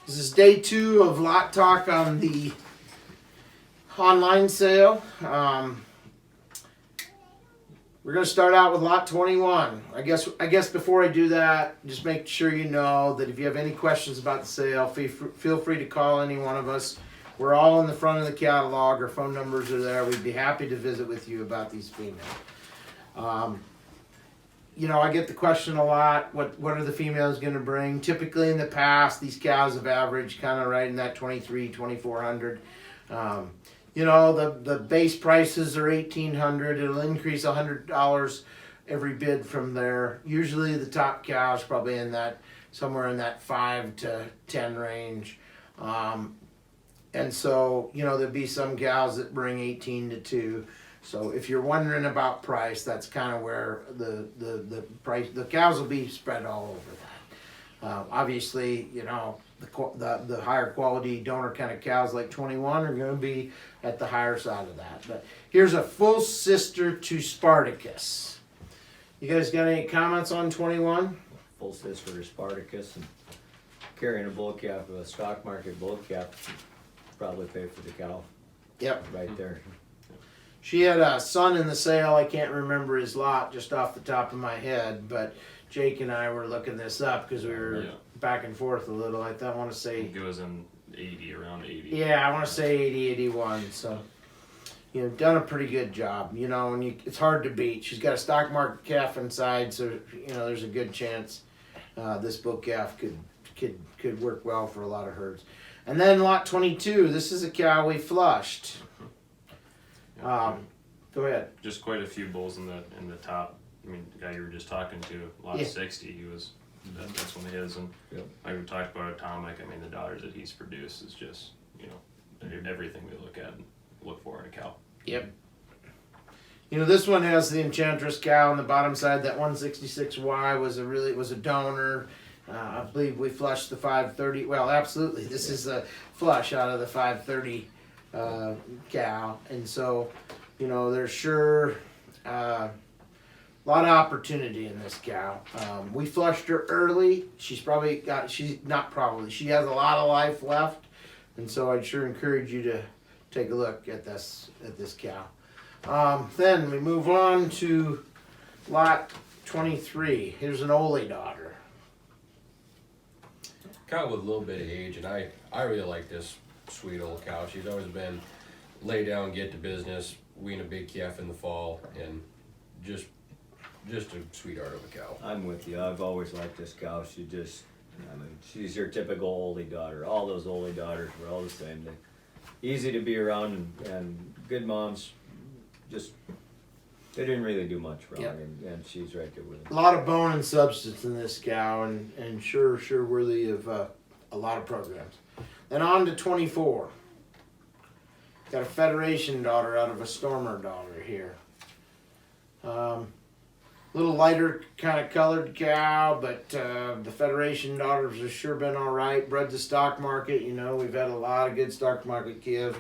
This is day 2 of lot talk on the online sale. We're going to start out with lot 21. I guess before I do that, just make sure you know that if you have any questions about the sale, feel free to call any one of us. We're all in the front of the catalog. Our phone numbers are there. We'd be happy to visit with you about these females. You know, I get the question a lot, what are the females going to bring? Typically in the past, these cows have averaged kind of right in that 2,400. You know, the base prices are $1,800. It'll increase $100 every bid from there. Usually the top cows probably in that, somewhere in that 5 to 10 range. And so, you know, there'll be some cows that bring 18 to 2. So if you're wondering about price, that's kind of where the price, the cows will be spread all over that. Obviously, you know, the higher quality donor kind of cows like 21 are going to be at the higher side of that. But here's a full sister to Spartacus. You guys got any comments on 21? Full sister to Spartacus and carrying a bull calf, a stock market bull calf, probably pay for the cow. Yep. Right there. She had a son in the sale. I can't remember his lot just off the top of my head, but Jake and I were looking this up because we were back and forth a little. I want to say it was in 80, around 80. Yeah, I want to say 80, 81. So, you know, done a pretty good job. You know, and it's hard to beat. She's got a stock market calf inside, so you know there's a good chance this bull calf could work well for a lot of herds. And then lot 22. This is a cow we flushed. Go ahead. Just quite a few bulls in the top. I mean, the guy you were just talking to, lot 60, he was that's one of his. And like we talked about Atomic, I mean, the daughters that he's produced is just, you know, everything we look at and look for in a cow. Yep. You know, this one has the Enchantress cow on the bottom side. That 166Y was a donor. I believe we flushed the 530. Well, absolutely. This is a flush out of the 530 cow. And so, you know, there's sure a lot of opportunity in this cow. We flushed her early. She has a lot of life left. And so I'd sure encourage you to take a look at this cow. Then we move on to lot 23. Here's an Ole daughter. Cow with a little bit of age, and I really like this sweet old cow. She's always been lay down, get to business, wean a big calf in the fall, and just a sweetheart of a cow. I'm with you. I've always liked this cow. She's your typical oldie daughter. All those oldie daughters were all the same. They're easy to be around and good moms. They didn't really do much wrong, and she's right there with them. A lot of bone and substance in this cow, and sure worthy of a lot of programs. Then on to 24. Got a Federation daughter out of a Stormer daughter here. Little lighter kind of colored cow, but the Federation daughters have sure been all right. Bred the stock market. You know, we've had a lot of good stock market calves.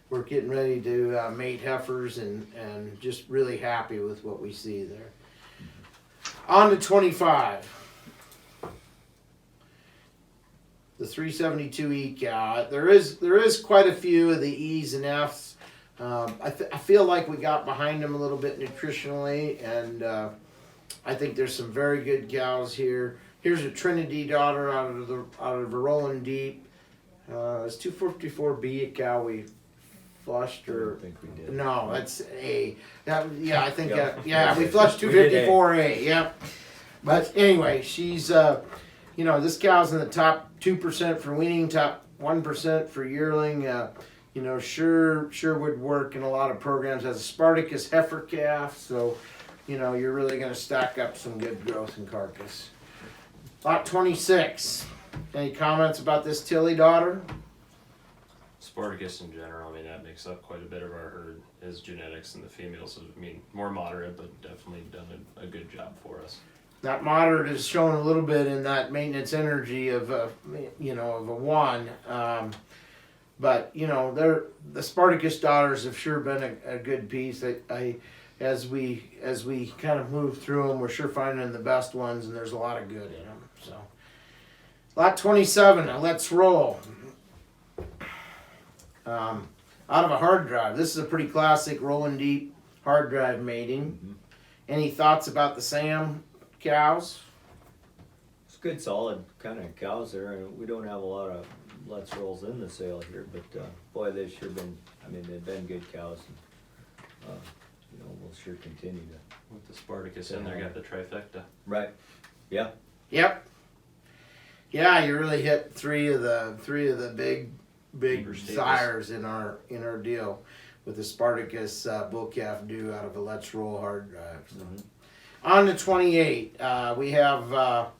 We're getting ready to mate heifers and just really happy with what we see there. On to 25. The 372E cow. There is quite a few of the E's and F's. I feel like we got behind them a little bit nutritionally, and I think there's some very good cows here. Here's a Trinity daughter out of a Rolling Deep. It's 254B, a cow we flushed, or I don't think we did. No, that's A. I think we flushed 254A. Yep. But anyway, she's you know, this cow's in the top 2% for weaning, top 1% for yearling. You know, sure would work in a lot of programs. Has a Spartacus heifer calf, so you know you're really going to stack up some good growth in carcass. Lot 26. Any comments about this Tilly daughter? Spartacus in general, I mean, that makes up quite a bit of our herd. His genetics and the females, I mean, more moderate, but definitely done a good job for us. That moderate is showing a little bit in that maintenance energy of a 1. But you know, the Spartacus daughters have sure been a good piece. As we kind of move through them, we're sure finding the best ones, and there's a lot of good in them. So Lot 27, now let's roll. Out of a hard drive. This is a pretty classic rolling deep hard drive mating. Mhm. Any thoughts about the Sam cows? It's good, solid kind of cows there, and we don't have a lot of let's rolls in the sale here, but boy, they've sure been. I mean, they've been good cows. And, you know, we'll sure continue to. With the Spartacus in there, got the trifecta. Right. Yeah. Yep. Yeah, you really hit three of the big Bieber staples. sires in our deal with the Spartacus bull calf due out of a Let's Roll hard drive. So. Mhm. On to 28, we have an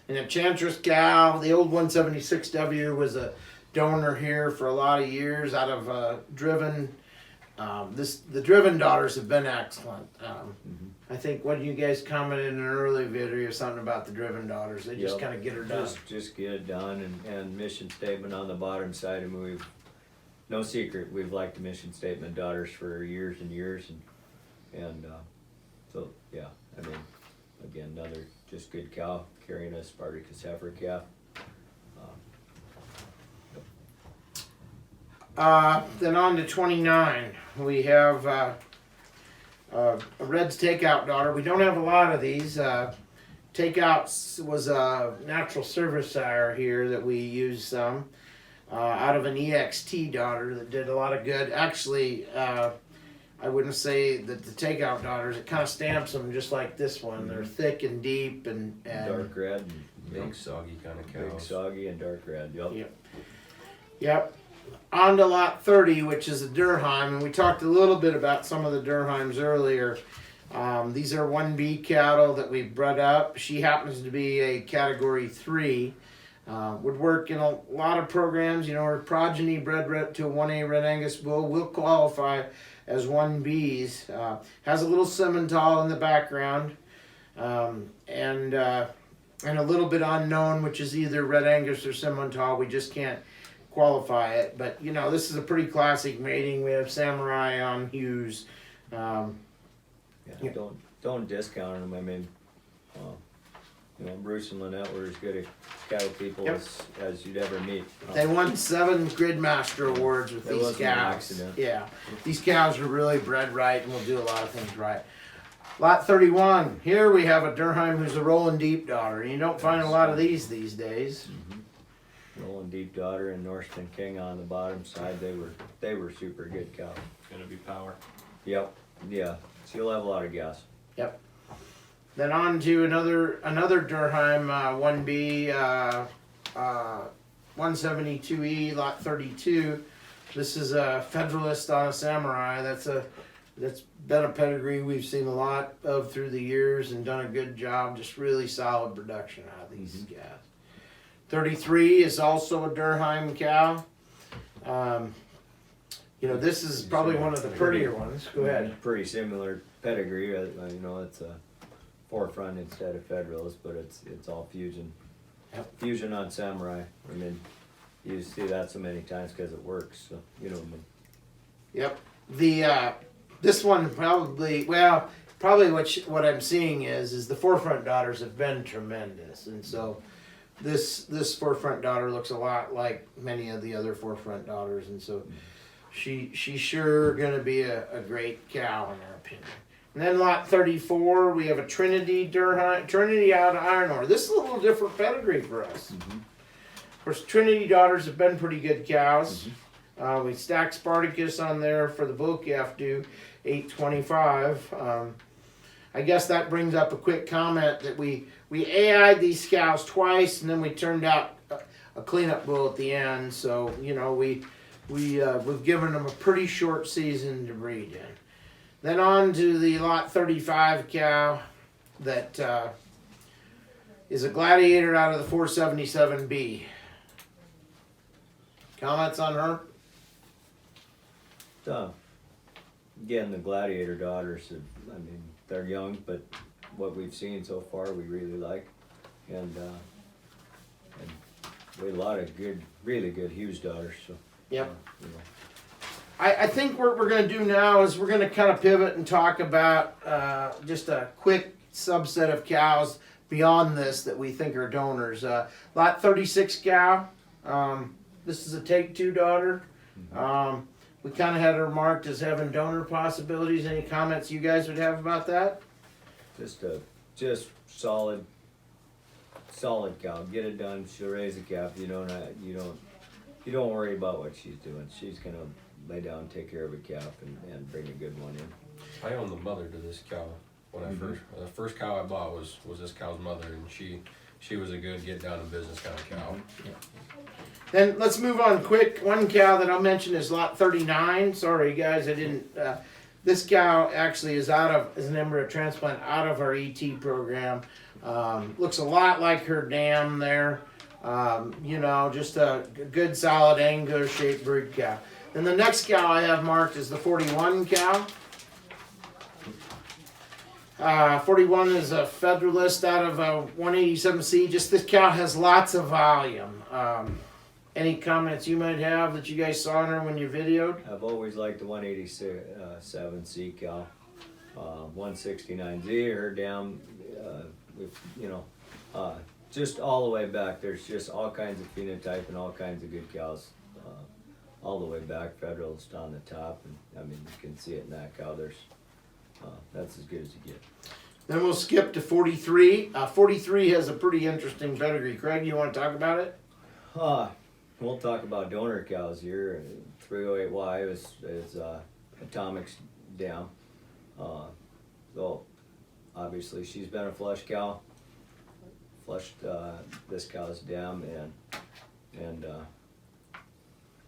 Enchantress cow. The old 176W was a donor here for a lot of years out of Driven. The Driven daughters have been excellent. I think what you guys commented in an early video or something about the Driven daughters. They just Yep. kind of get her done. Just get it done, and mission statement on the bottom side. And we've no secret we've liked the mission statement daughters for years and years, and so yeah. I mean, again, another just good cow carrying a Spartacus heifer calf. Then on to 29, we have a Red's Takeout daughter. We don't have a lot of these. Takeouts was a natural service sire here that we used some. Out of an EXT daughter that did a lot of good. Actually, I wouldn't say that the Takeout daughters, it kind of stamps them just like this one. They're thick and deep and Dark red, and Big soggy kind of big cows. soggy and dark red. Yep. Yep. On to lot 30, which is a Durhelm, and we talked a little bit about some of the Durheims earlier. These are 1B cattle that we bred up. She happens to be a category 3. Would work in a lot of programs. You know, her progeny bred to a 1A Red Angus bull will qualify as 1Bs. Has a little Simmental in the background, and a little bit unknown, which is either Red Angus or Simmental. We just can't qualify it, but you know, this is a pretty classic mating. We have Samurai on hues. Yeah. Don't discount them. I mean, you know, Bruce and Lynette were as good a cattle people Yep. as you'd ever meet. They won 7 Gridmaster awards with That these wasn't an cows. accident. Yeah, these cows are really bred right and will do a lot of things right. Lot 31. Here we have a Durheim who's a rolling deep daughter. You don't find a lot of these days. Rolling Deep Daughter and Northern King on the bottom side. They were super good cows. Gonna be power. Yep. Yeah. So you'll have a lot of gas. Then on to another Durheim 1B 172E lot 32. This is a Federalist on a Samurai. That's been a pedigree we've seen a lot of through the years and done a good job. Just really solid production out of these guys. 33 is also a Durheim cow. You know, this is probably one of the prettier ones. Go ahead. Pretty similar pedigree. You know, it's a forefront instead of Federalist, but it's all fusion. Yep. Fusion on Samurai. I mean, you see that so many times because it works. So you know what I mean. Yep. The this one probably what I'm seeing is the forefront daughters have been tremendous, and so this forefront daughter looks a lot like many of the other forefront daughters, and so she's sure gonna be a great cow in our opinion. And then lot 34, we have a Trinity Durheim, Trinity out of Iron Ore. This is a little different pedigree for us. Of course, Trinity daughters have been pretty good cows. We stacked Spartacus on there for the bull calf due 825. I guess that brings up a quick comment that we AI'd these cows twice, and then we turned out a cleanup bull at the end. So you know we've given them a pretty short season to breed in. Then on to the lot 35 cow that is a Gladiator out of the 477B. Comments on her? Again, the Gladiator daughters, I mean, they're young, but what we've seen so far we really like. And we had a lot of good, really good Hughes daughters. So, Yep. You know. I think what we're going to do now is we're going to kind of pivot and talk about just a quick subset of cows beyond this that we think are donors. Lot 36 cow. This is a take two daughter. We kind of had her marked as having donor possibilities. Any comments you guys would have about that? Just solid cow. Get it done. She'll raise a calf. You don't worry about what she's doing. She's gonna lay down and take care of a calf and bring a good one in. I own the mother to this cow. When I the first cow I bought was this cow's mother, and she was a good get down in business kind of cow. Then let's move on quick. One cow that I'll mention is lot 39. Sorry guys, I didn't. This cow actually is is an embryo transplant out of our ET program. Looks a lot like her dam there. Just a good solid angular shaped brood cow. Then the next cow I have marked is the 41 cow. 41 is a Federalist out of 187C. Just this cow has lots of volume. Any comments you might have that you guys saw in her when you videoed? I've always liked the 187C cow. 169Z, her dam, just all the way back. There's just all kinds of phenotype and all kinds of good cows. All the way back, Federalist on the top, and I mean you can see it in that cow. That's as good as you get. Then we'll skip to 43. 43 has a pretty interesting pedigree. Craig, you want to talk about it? We'll talk about donor cows here. 308Y is Atomic's dam. So obviously she's been a flush cow. Flushed this cow's dam, and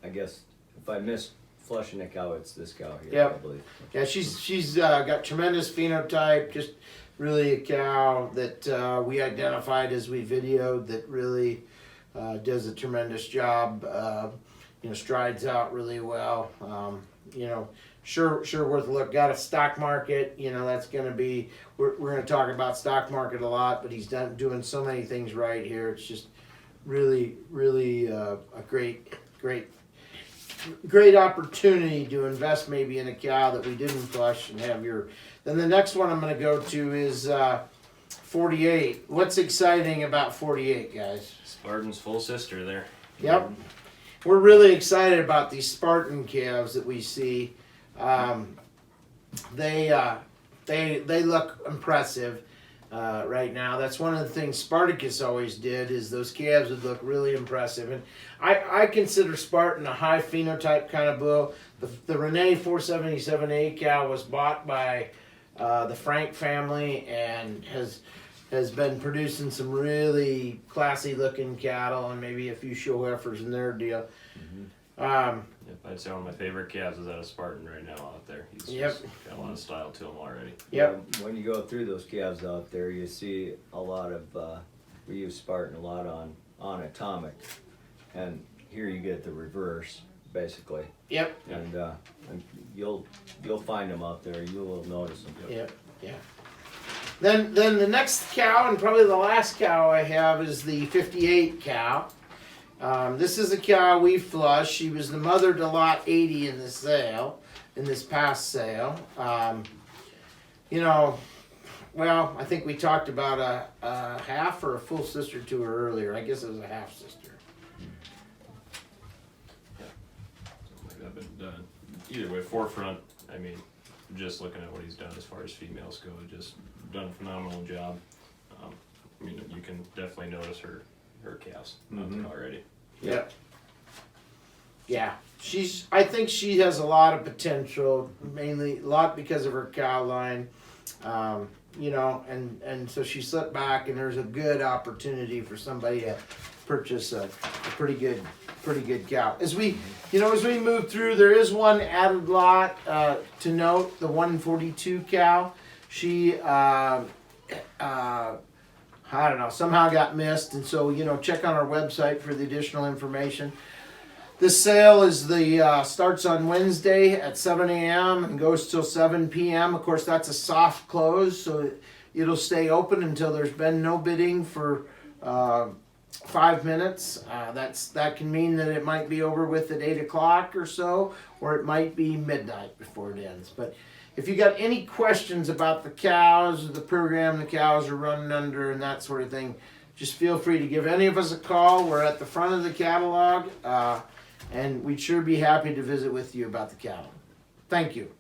I guess if I missed flushing a cow, it's this cow here. Yep. I believe. Yeah, she's got tremendous phenotype. Just really a cow that we identified as we videoed that really does a tremendous job. Strides out really well. Sure worth a look. Got a stock market. That's going to be. We're going to talk about stock market a lot, but he's doing so many things right here. It's just really a great opportunity to invest maybe in a cow that we didn't flush and have your. Then the next one I'm going to go to is 48. What's exciting about 48, guys? Spartan's full sister there. Yep. We're really excited about these Spartan calves that we see. They look impressive right now. That's one of the things Spartacus always did, is those calves would look really impressive. And I consider Spartan a high phenotype kind of bull. The Renee 477A cow was bought by the Frank family and has been producing some really classy looking cattle and maybe a few show heifers in their deal. I'd say one of my favorite calves is out of Spartan right now out there. He's Yep. just got a lot of style to him already. Yep. When you go through those calves out there, you see a lot of. We use Spartan a lot on Atomic, and here you get the reverse basically. Yep. And you'll find them out there. You will notice them. Yep. Yeah. Then the next cow, and probably the last cow I have, is the 58 cow. This is a cow we flushed. She was the mother to lot 80 in this past sale. I think we talked about a half or a full sister to her earlier. I guess it was a half sister. Something like that. But either way, Forefront, I mean, just looking at what he's done as far as females go, just done a phenomenal job. You can definitely notice her calves out there already. Yep. Yeah, I think she has a lot of potential, mainly a lot because of her cow line, and so she slipped back, and there's a good opportunity for somebody to purchase a pretty good cow. As we move through, there is one added lot to note, the 142 cow. She I don't know, somehow got missed, and so check on our website for the additional information. This sale is starts on Wednesday at 7 a.m. and goes till 7 p.m. Of course, that's a soft close, so it'll stay open until there's been no bidding for 5 minutes. That can mean that it might be over with at 8 o'clock or so, or it might be midnight before it ends. But if you got any questions about the cows or the program the cows are running under and that sort of thing, just feel free to give any of us a call. We're at the front of the catalog, and we'd sure be happy to visit with you about the cattle. Thank you.